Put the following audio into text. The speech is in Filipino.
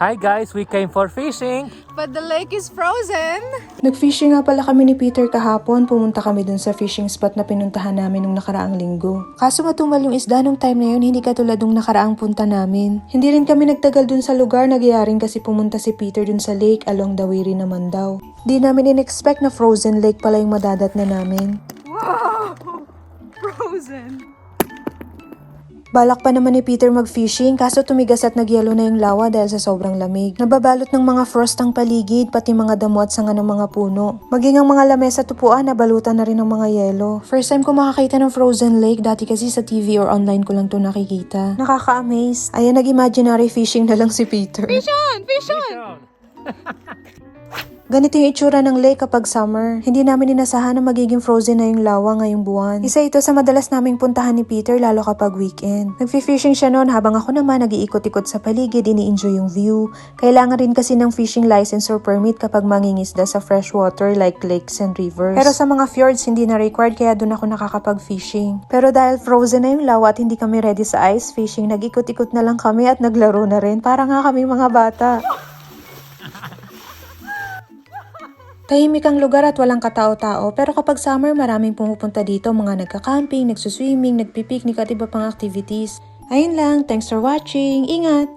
Hi guys, we came for fishing. But the lake is frozen. Nag-fishing nga pala kami ni Peter kahapon. Pumunta kami dun sa fishing spot na pinuntahan namin nung nakaraang linggo. Kaso matumal yung isda nung time na yun, hindi katulad nung nakaraang punta namin. Hindi rin kami nagtagal dun sa lugar, nagyaring kasi pumunta si Peter dun sa lake, along the way rin naman daw. Di namin in-expect na frozen lake pala yung madadat na namin. Wow! Frozen. Balak pa naman ni Peter mag-fishing kaso tumigas at nagyelo na yung lawa dahil sa sobrang lamig. Nababalot ng mga frost ang paligid, pati mga damo at sanga ng mga puno. Maging ang mga lamesa at upuan, nabalutan na rin ng mga yelo. First time ko makakita ng frozen lake, dati kasi sa TV or online ko lang to nakikita. Nakaka-amaze. Ayan, nag-imaginary fishing na lang si Peter. Fish on! Fish on! Ganito yung itsura ng lake kapag summer. Hindi namin inasahan na magiging frozen na yung lawa ngayong buwan. Isa ito sa madalas naming puntahan ni Peter lalo kapag weekend. Nag-fishing siya noon habang ako naman nag-iikot-ikot sa paligid, ini-enjoy yung view. Kailangan rin kasi ng fishing license or permit kapag mangingisda sa freshwater like lakes and rivers. Pero sa mga fjords hindi na required kaya doon ako nakakapag-fishing. Pero dahil frozen na yung lawa at hindi kami ready sa ice fishing, nag-ikot-ikot na lang kami at naglaro na rin. Para nga kami mga bata. Tahimik ang lugar at walang katao-tao pero kapag summer maraming pumupunta dito, mga nagka-camping, nagsuswimming, nagpipiknik at iba pang activities. Ayun lang, thanks for watching, ingat!